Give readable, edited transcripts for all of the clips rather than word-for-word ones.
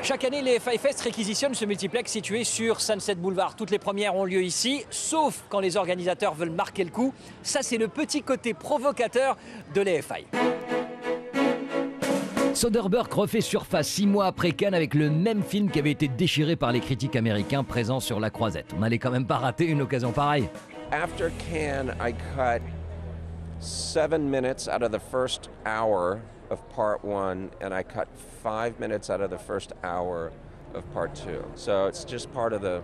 Chaque année, les Five Fest réquisitionnent ce multiplex situé sur Sunset Boulevard. Toutes les premières ont lieu ici, sauf quand les organisateurs veulent marquer le coup. Ça, c'est le petit côté provocateur de l'EFI. Soderbergh refait surface 6 mois après Cannes avec le même film qui avait été déchiré par les critiques américains présents sur la croisette. On n'allait quand même pas rater une occasion pareille. After Cannes, I cut 7 minutes out of the first hour of part 1, and I cut 5 minutes out of the first hour of part 2. So it's just part of the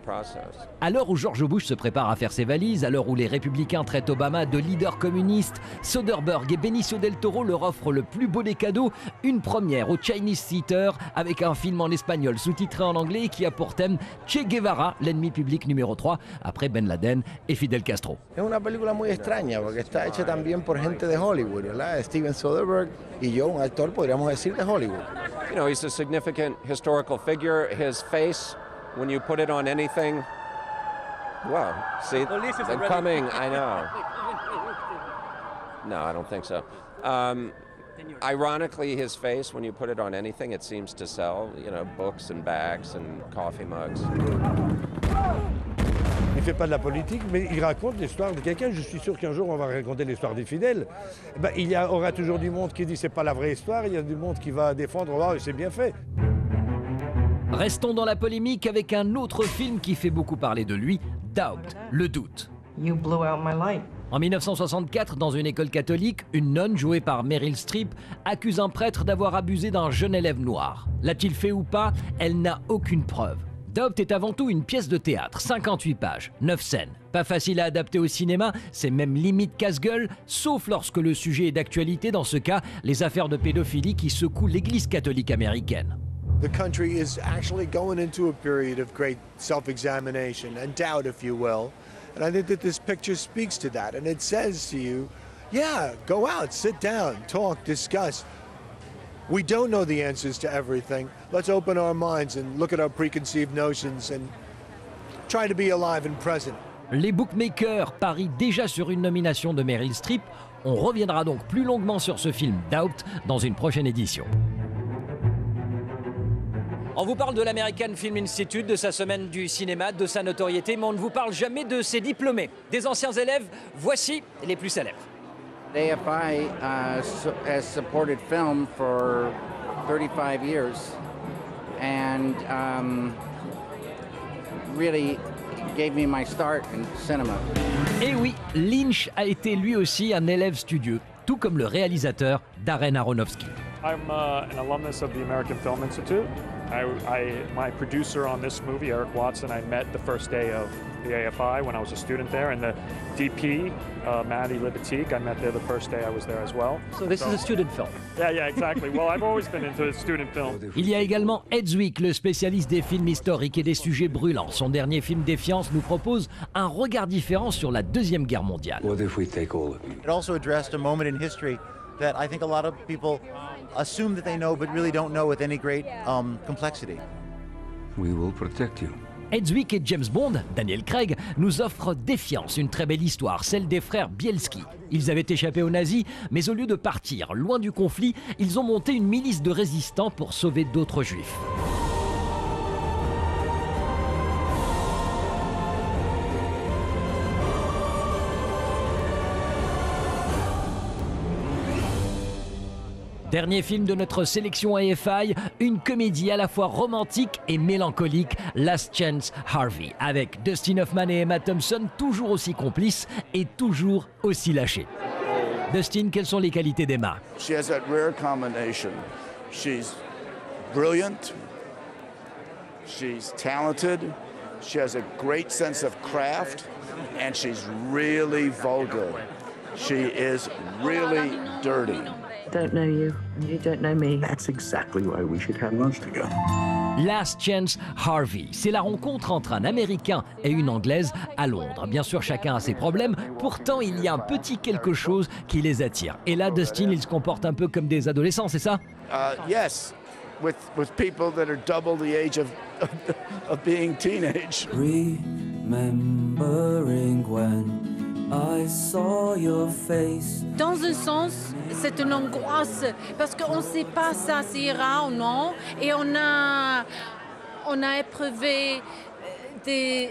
process. À l'heure où George Bush se prépare à faire ses valises, à l'heure où les républicains traitent Obama de leader communiste, Soderbergh et Benicio del Toro leur offrent le plus beau des cadeaux, une première au Chinese Theater avec un film en espagnol sous-titré en anglais qui a pour thème Che Guevara, l'ennemi public numéro 3, après Ben Laden et Fidel Castro. Es una película muy extraña porque está hecha también por gente de Hollywood, ¿verdad? Steven Soderbergh y yo, un actor, podríamos decir, de Hollywood. You know, he's a significant historical figure. His face, when you put it on anything, well, see, I'm coming, I know. No, I don't think so. Ironically, his face, when you put it on anything, it seems to sell, you know, books and bags and coffee mugs. Il ne fait pas de la politique, mais il raconte l'histoire de quelqu'un. Je suis sûr qu'un jour, on va raconter l'histoire des fidèles. Ben, il y aura toujours du monde qui dit que ce n'est pas la vraie histoire. Il y a du monde qui va défendre, oh, c'est bien fait. Restons dans la polémique avec un autre film qui fait beaucoup parler de lui, Doubt, le doute. You blew out my light. En 1964, dans une école catholique, une nonne jouée par Meryl Streep accuse un prêtre d'avoir abusé d'un jeune élève noir. L'a-t-il fait ou pas? Elle n'a aucune preuve. Doubt est avant tout une pièce de théâtre, 58 pages, 9 scènes. Pas facile à adapter au cinéma, c'est même limite casse-gueule, sauf lorsque le sujet est d'actualité, dans ce cas, les affaires de pédophilie qui secouent l'Église catholique américaine. The country is actually going into a period of great self-examination and doubt, if you will. And I think that this picture speaks to that. And it says to you, yeah, go out, sit down, talk, discuss. We don't know the answers to everything. Let's open our minds and look at our preconceived notions and try to be alive and present. Les bookmakers parient déjà sur une nomination de Meryl Streep. On reviendra donc plus longuement sur ce film Doubt dans une prochaine édition. On vous parle de l'American Film Institute, de sa semaine du cinéma, de sa notoriété, mais on ne vous parle jamais de ses diplômés. Des anciens élèves, voici les plus célèbres. AFI has supported film for 35 years and really gave me my start in cinema. Et oui, Lynch a été lui aussi un élève studieux, tout comme le réalisateur Darren Aronofsky. I'm an alumnus of the American Film Institute. My producer on this movie, Eric Watson, I met the first day of the AFI when I was a student there, and the DP, Maddie Libatique, I met there the first day I was there as well. So this is a student film. Yeah, exactly. Well, I've always been into student film. Il y a également Ed Zwick, le spécialiste des films historiques et des sujets brûlants. Son dernier film Défiance nous propose un regard différent sur la Deuxième Guerre mondiale. What if we take all of them? It also addressed a moment in history that I think a lot of people assume that they know but really don't know with any great complexity. We will protect you. Ed Zwick et James Bond, Daniel Craig, nous offrent Défiance, une très belle histoire, celle des frères Bielski. Ils avaient échappé aux nazis, mais au lieu de partir loin du conflit, ils ont monté une milice de résistants pour sauver d'autres juifs. Dernier film de notre sélection AFI, une comédie à la fois romantique et mélancolique, Last Chance Harvey, avec Dustin Hoffman et Emma Thompson toujours aussi complices et toujours aussi lâchés. Dustin, quelles sont les qualités d'Emma? She has that rare combination. She's brilliant, she's talented, she has a great sense of craft, and she's really vulgar. She is really dirty. Don't know you, and you don't know me. That's exactly why we should have lunch together. Last Chance Harvey, c'est la rencontre entre un Américain et une Anglaise à Londres. Bien sûr, chacun a ses problèmes, pourtant il y a un petit quelque chose qui les attire. Et là, Dustin, il se comporte un peu comme des adolescents, c'est ça? Yes, with people that are double the age of being teenage. Remembering when I saw your face. Dans un sens, c'est une angoisse parce qu'on ne sait pas ça ira ou non. Et on a éprouvé des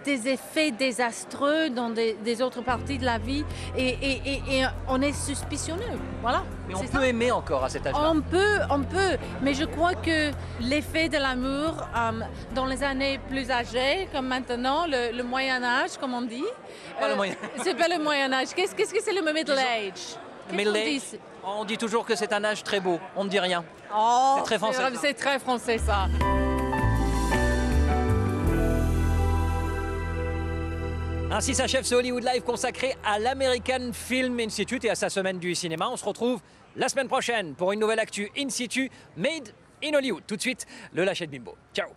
effets désastreux dans des autres parties de la vie et on est suspicionneux. Voilà. Mais on peut aimer encore à cet âge-là. On peut, mais je crois que l'effet de l'amour dans les années plus âgées, comme maintenant, le Moyen-Âge, comme on dit. C'est pas le Moyen-Âge. Qu'est-ce que c'est le Middle Age? Middle Age, on dit toujours que c'est un âge très beau. On ne dit rien. Oh, c'est très français. C'est très français, ça. Ainsi s'achève ce Hollywood Live consacré à l'American Film Institute et à sa semaine du cinéma. On se retrouve la semaine prochaine pour une nouvelle actu in situ made in Hollywood. Tout de suite, le lâcher de Bimbo. Ciao.